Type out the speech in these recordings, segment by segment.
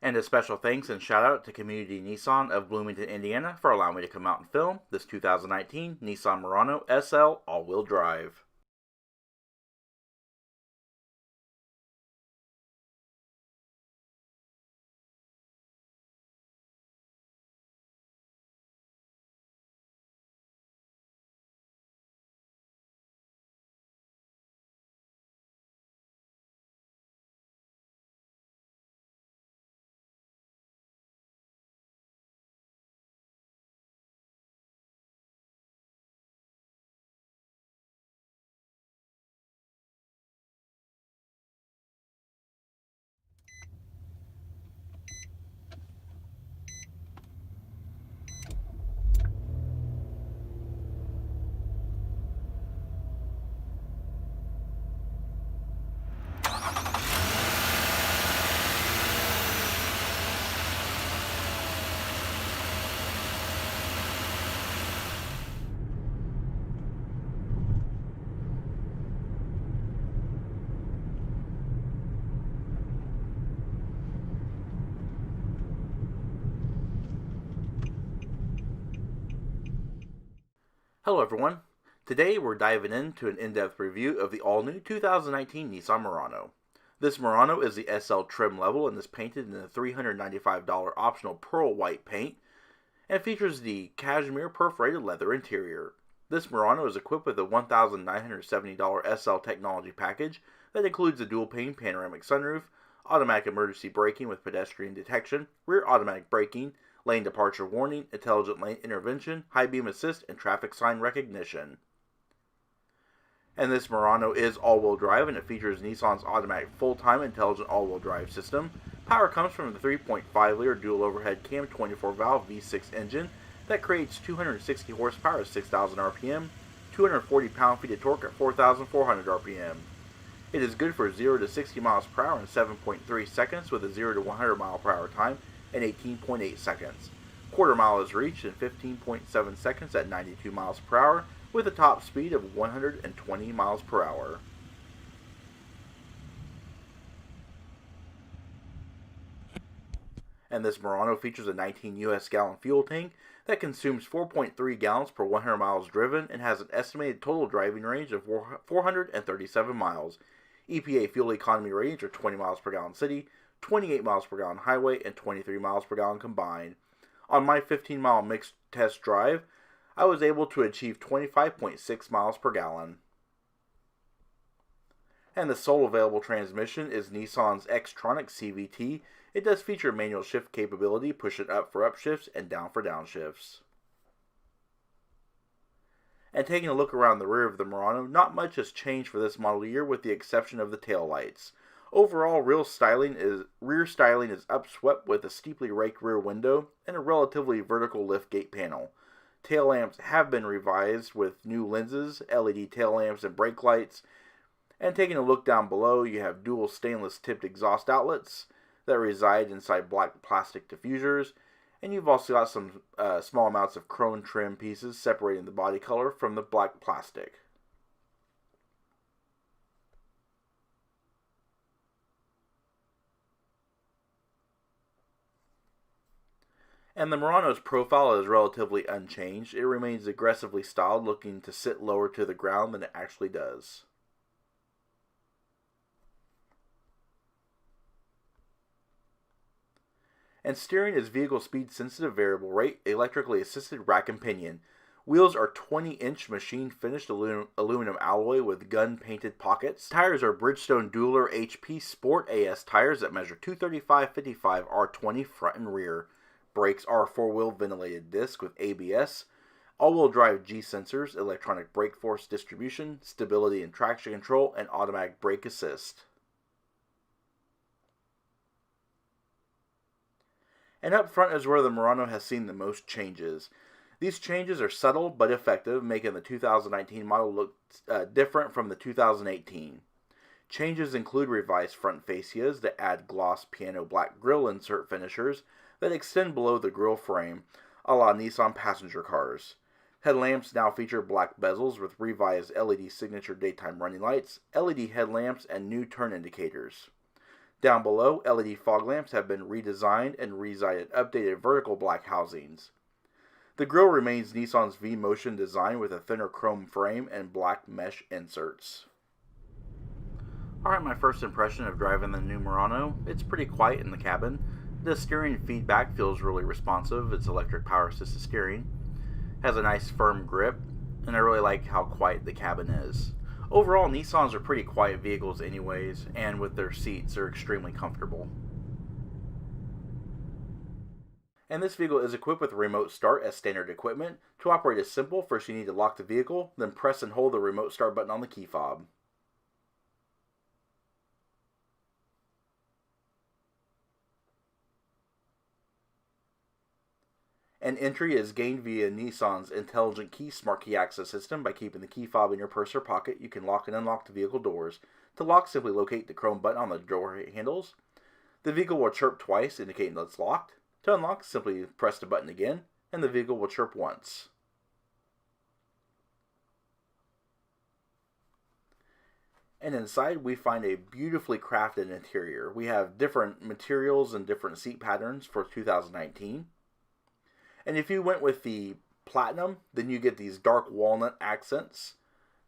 And a special thanks and shout out to Community Nissan of Bloomington, Indiana for allowing me to come out and film this 2019 Nissan Murano SL all-wheel drive. Hello everyone. Today we're diving into an in-depth review of the all-new 2019 Nissan Murano. This Murano is the SL trim level and is painted in the $395 optional pearl white paint and features the cashmere perforated leather interior. This Murano is equipped with a $1,970 SL technology package that includes a dual-pane panoramic sunroof, automatic emergency braking with pedestrian detection, rear automatic braking, lane departure warning, intelligent lane intervention, high beam assist, and traffic sign recognition. And this Murano is all-wheel drive, and it features Nissan's automatic full-time intelligent all-wheel drive system. Power comes from the 3.5-liter dual overhead cam 24-valve V6 engine that creates 260 horsepower at 6,000 RPM, 240 pound-feet of torque at 4,400 RPM. It is good for 0 to 60 miles per hour in 7.3 seconds with a 0 to 100 mile per hour time in 18.8 seconds. Quarter mile is reached in 15.7 seconds at 92 miles per hour with a top speed of 120 miles per hour. And this Murano features a 19 US gallon fuel tank that consumes 4.3 gallons per 100 miles driven and has an estimated total driving range of 437 miles. EPA fuel economy ratings are 20 miles per gallon city, 28 miles per gallon highway, and 23 miles per gallon combined. On my 15-mile mixed test drive, I was able to achieve 25.6 miles per gallon. And the sole available transmission is Nissan's Xtronic CVT. It does feature manual shift capability, push it up for upshifts and down for downshifts. And taking a look around the rear of the Murano, not much has changed for this model year with the exception of the taillights. Overall, rear styling is upswept with a steeply raked rear window and a relatively vertical liftgate panel. Tail lamps have been revised with new lenses, LED tail lamps, and brake lights. And taking a look down below, you have dual stainless tipped exhaust outlets that reside inside black plastic diffusers. And you've also got some small amounts of chrome trim pieces separating the body color from the black plastic. And the Murano's profile is relatively unchanged. It remains aggressively styled, looking to sit lower to the ground than it actually does. And steering is vehicle speed sensitive variable rate, electrically assisted rack and pinion. Wheels are 20-inch machine finished aluminum alloy with gun painted pockets. Tires are Bridgestone Dueler HP Sport AS tires that measure 235/55 R20 front and rear. Brakes are 4-wheel ventilated disc with ABS, all-wheel drive G sensors, electronic brake force distribution, stability and traction control, and automatic brake assist. And up front is where the Murano has seen the most changes. These changes are subtle but effective, making the 2019 model look different from the 2018. Changes include revised front fascias that add gloss piano black grille insert finishers that extend below the grille frame, a la Nissan passenger cars. Headlamps now feature black bezels with revised LED signature daytime running lights, LED headlamps, and new turn indicators. Down below, LED fog lamps have been redesigned and resided updated vertical black housings. The grille remains Nissan's V-Motion design with a thinner chrome frame and black mesh inserts. Alright, my first impression of driving the new Murano. It's pretty quiet in the cabin. The steering feedback feels really responsive. It's electric power assisted steering. Has a nice firm grip, and I really like how quiet the cabin is. Overall, Nissans are pretty quiet vehicles anyways, and with their seats, they're extremely comfortable. And this vehicle is equipped with remote start as standard equipment. To operate is simple. First you need to lock the vehicle, then press and hold the remote start button on the key fob. And entry is gained via Nissan's Intelligent Key Smart Key Access System. By keeping the key fob in your purse or pocket, you can lock and unlock the vehicle doors. To lock, simply locate the chrome button on the door handles. The vehicle will chirp twice, indicating that it's locked. To unlock, simply press the button again, and the vehicle will chirp once. And inside, we find a beautifully crafted interior. We have different materials and different seat patterns for 2019. And if you went with the Platinum, then you get these dark walnut accents.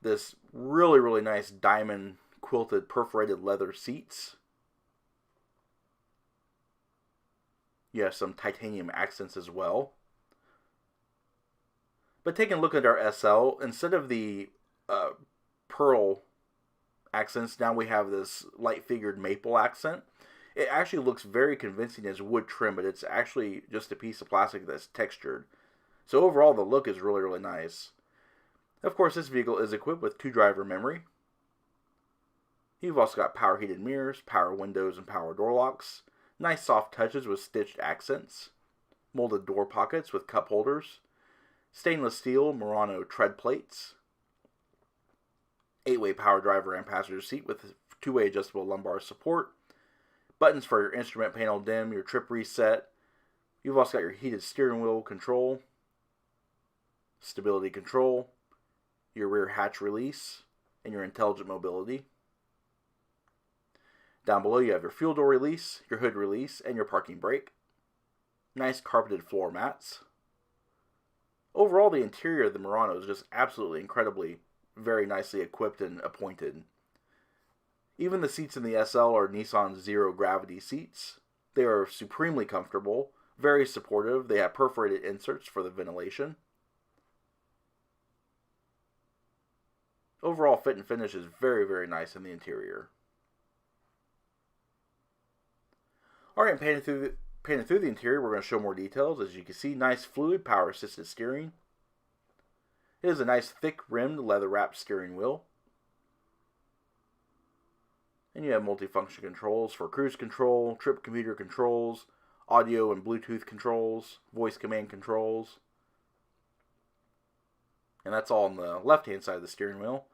This really, really nice diamond quilted perforated leather seats. You have some titanium accents as well. But taking a look at our SL, instead of the pearl accents, now we have this light figured maple accent. It actually looks very convincing as wood trim, but it's actually just a piece of plastic that's textured. So overall, the look is really, really nice. Of course, this vehicle is equipped with 2-driver memory. You've also got power heated mirrors, power windows, and power door locks. Nice soft touches with stitched accents. Molded door pockets with cup holders. Stainless steel Murano tread plates. 8-way power driver and passenger seat with 2-way adjustable lumbar support. Buttons for your instrument panel dim, your trip reset. You've also got your heated steering wheel control. Stability control. Your rear hatch release. And your intelligent mobility. Down below you have your fuel door release, your hood release, and your parking brake. Nice carpeted floor mats. Overall, the interior of the Murano is just absolutely incredibly, very nicely equipped and appointed. Even the seats in the SL are Nissan's zero gravity seats. They are supremely comfortable, very supportive. They have perforated inserts for the ventilation. Overall fit and finish is very, very nice in the interior. Alright, panning through the interior, we're going to show more details. As you can see, nice fluid power assisted steering. It is a nice thick rimmed leather wrapped steering wheel. And you have multifunction controls for cruise control, trip computer controls, audio and Bluetooth controls, voice command controls. And that's all on the left hand side of the steering wheel.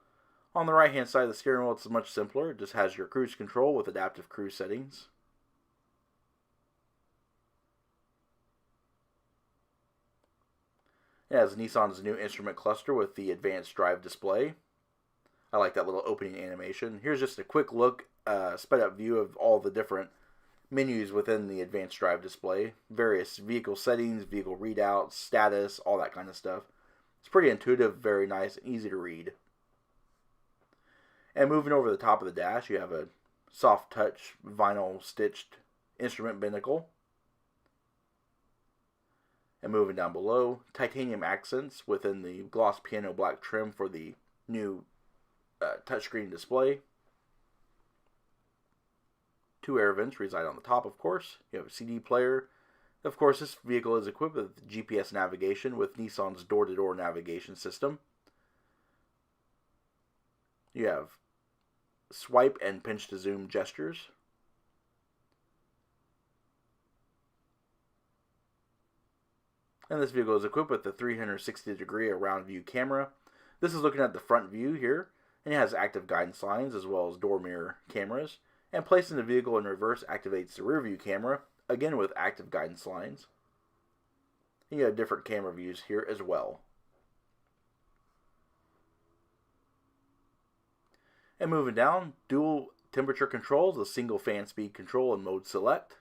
On the right hand side of the steering wheel, it's much simpler. It just has your cruise control with adaptive cruise settings. It has Nissan's new instrument cluster with the advanced drive display. I like that little opening animation. Here's just a quick look, sped up view of all the different menus within the advanced drive display. Various vehicle settings, vehicle readouts, status, all that kind of stuff. It's pretty intuitive, very nice, and easy to read. And moving over the top of the dash, you have a soft touch vinyl stitched instrument binnacle. And moving down below, titanium accents within the gloss piano black trim for the new touchscreen display. 2 air vents reside on the top, of course. You have a CD player. Of course, this vehicle is equipped with GPS navigation with Nissan's door-to-door navigation system. You have swipe and pinch to zoom gestures. And this vehicle is equipped with the 360-degree around view camera. This is looking at the front view here, and it has active guidance lines as well as door mirror cameras. And placing the vehicle in reverse activates the rear view camera, again with active guidance lines. And you have different camera views here as well. And moving down, dual temperature controls, a single fan speed control and mode select.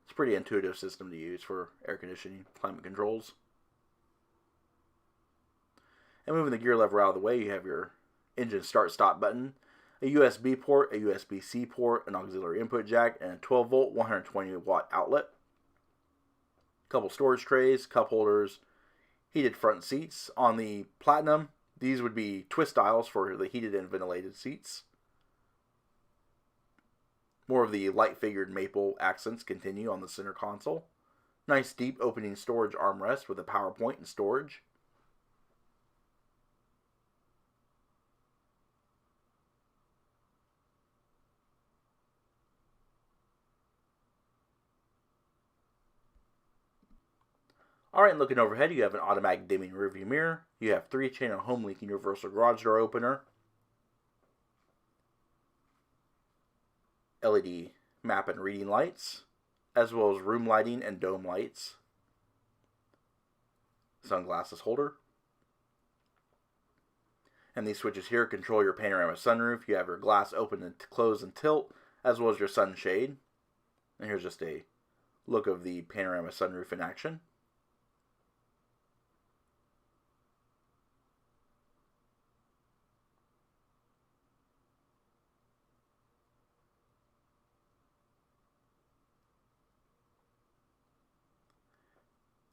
It's a pretty intuitive system to use for air conditioning, climate controls. And moving the gear lever out of the way, you have your engine start-stop button, a USB port, a USB-C port, an auxiliary input jack, and a 12-volt 120-watt outlet. A couple storage trays, cup holders, heated front seats. On the Platinum, these would be twist aisles for the heated and ventilated seats. More of the light-figured maple accents continue on the center console. Nice deep opening storage armrest with a power point and storage. Alright, and looking overhead, you have an automatic dimming rearview mirror. You have 3-channel home link universal garage door opener. LED map and reading lights, as well as room lighting and dome lights. Sunglasses holder. And these switches here control your panorama sunroof. You have your glass open and close and tilt, as well as your sunshade. And here's just a look of the panorama sunroof in action.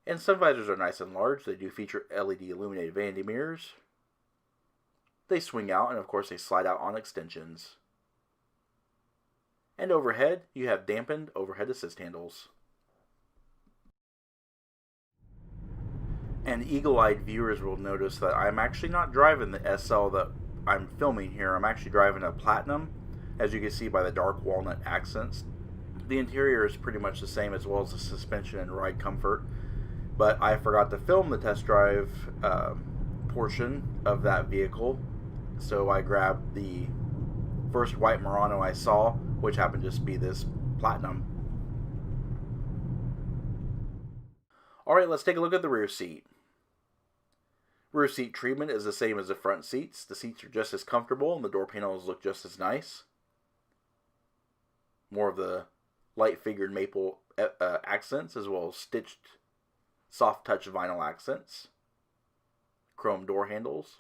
And sun visors are nice and large. They do feature LED illuminated vanity mirrors. They swing out, and of course they slide out on extensions. And overhead, you have dampened overhead assist handles. And eagle-eyed viewers will notice that I'm actually not driving the SL that I'm filming here. I'm actually driving a Platinum, as you can see by the dark walnut accents. The interior is pretty much the same, as well as the suspension and ride comfort. But I forgot to film the test drive portion of that vehicle, so I grabbed the first white Murano I saw, which happened to just be this Platinum. Alright, let's take a look at the rear seat. Rear seat treatment is the same as the front seats. The seats are just as comfortable and the door panels look just as nice. More of the light figured maple accents, as well as stitched soft touch vinyl accents, chrome door handles,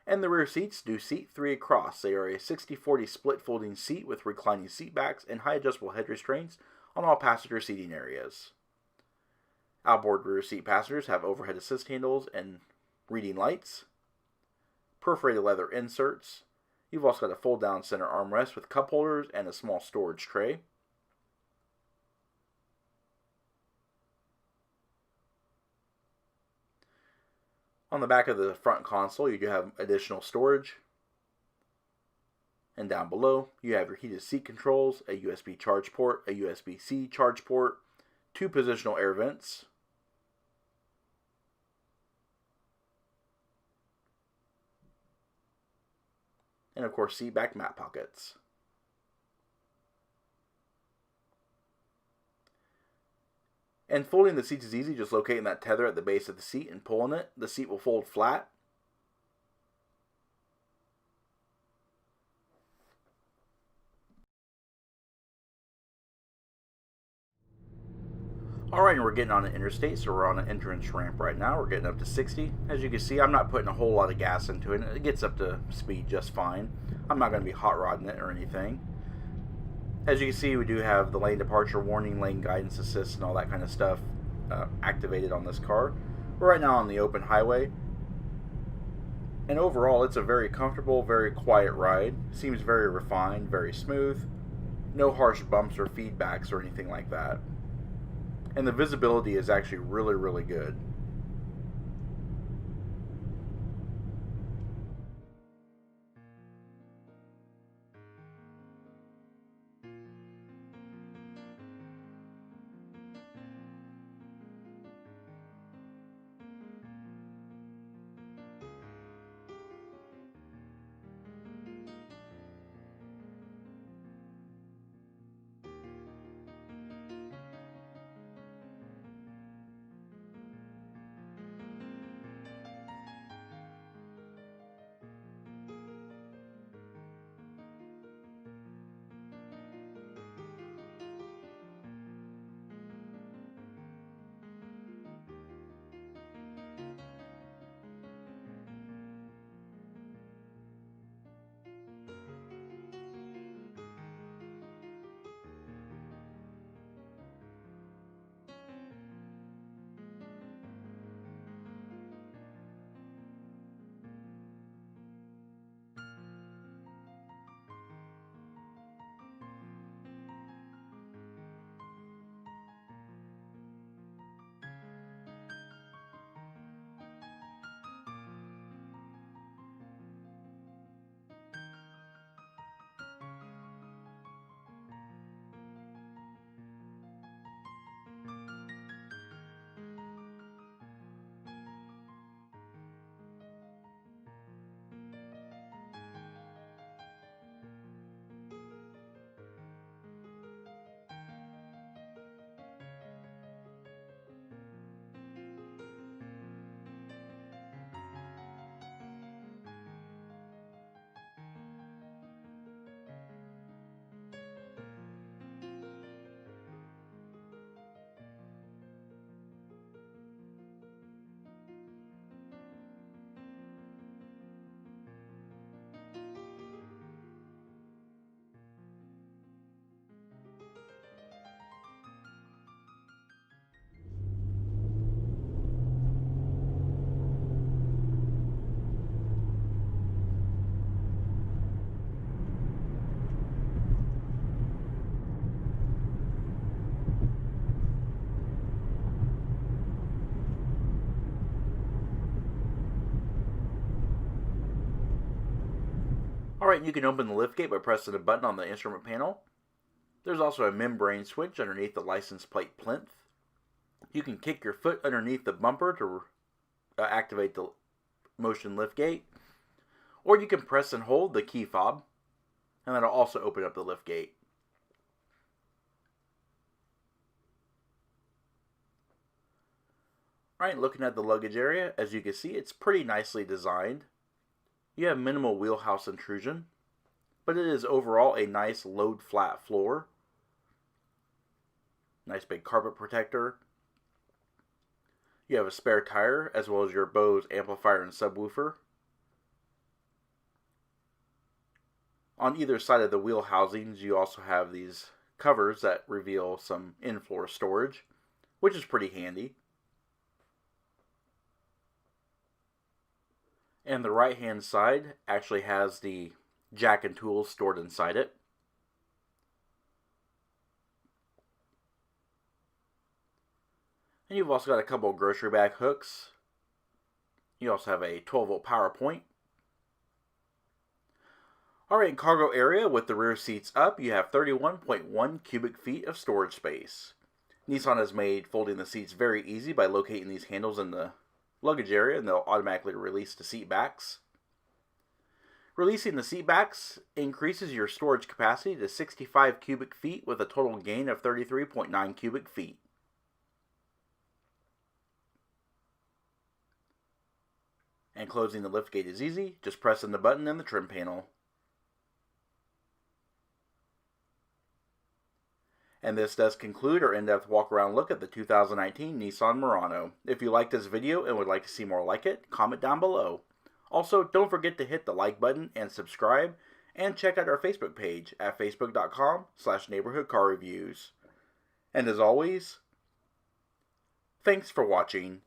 and the rear seats do seat 3 across. They are a 60-40 split folding seat with reclining seat backs and high adjustable head restraints on all passenger seating areas. Outboard rear seat passengers have overhead assist handles and reading lights, perforated leather inserts. You've also got a fold down center armrest with cup holders and a small storage tray. On the back of the front console, you do have additional storage. And down below, you have your heated seat controls, a USB charge port, a USB-C charge port, 2 positional air vents, and of course, seat back mat pockets. And folding the seats is easy, just locating that tether at the base of the seat and pulling it. The seat will fold flat. Alright, and we're getting on an interstate, so we're on an entrance ramp right now. We're getting up to 60. As you can see, I'm not putting a whole lot of gas into it. It gets up to speed just fine. I'm not going to be hot rodding it or anything. As you can see, we do have the lane departure warning, lane guidance assist, and all that kind of stuff activated on this car. We're right now on the open highway. And overall, it's a very comfortable, very quiet ride. Seems very refined, very smooth. No harsh bumps or feedbacks or anything like that. And the visibility is actually really, really good. Alright, you can open the liftgate by pressing a button on the instrument panel. There's also a membrane switch underneath the license plate plinth. You can kick your foot underneath the bumper to activate the motion liftgate. Or you can press and hold the key fob, and that'll also open up the liftgate. Alright, looking at the luggage area, as you can see, it's pretty nicely designed. You have minimal wheelhouse intrusion, but it is overall a nice load flat floor. Nice big carpet protector. You have a spare tire as well as your Bose amplifier and subwoofer. On either side of the wheel housings, you also have these covers that reveal some in-floor storage, which is pretty handy. And the right-hand side actually has the jack and tools stored inside it. And you've also got a couple of grocery bag hooks. You also have a 12-volt power point. Alright, in cargo area with the rear seats up, you have 31.1 cubic feet of storage space. Nissan has made folding the seats very easy by locating these handles in the luggage area, and they'll automatically release the seat backs. Releasing the seat backs increases your storage capacity to 65 cubic feet with a total gain of 33.9 cubic feet. And closing the liftgate is easy, just pressing the button in the trim panel. And this does conclude our in-depth walk-around look at the 2019 Nissan Murano. If you liked this video and would like to see more like it, comment down below. Also, don't forget to hit the like button and subscribe, and check out our Facebook page at facebook.com/neighborhoodcarreviews. And as always, thanks for watching.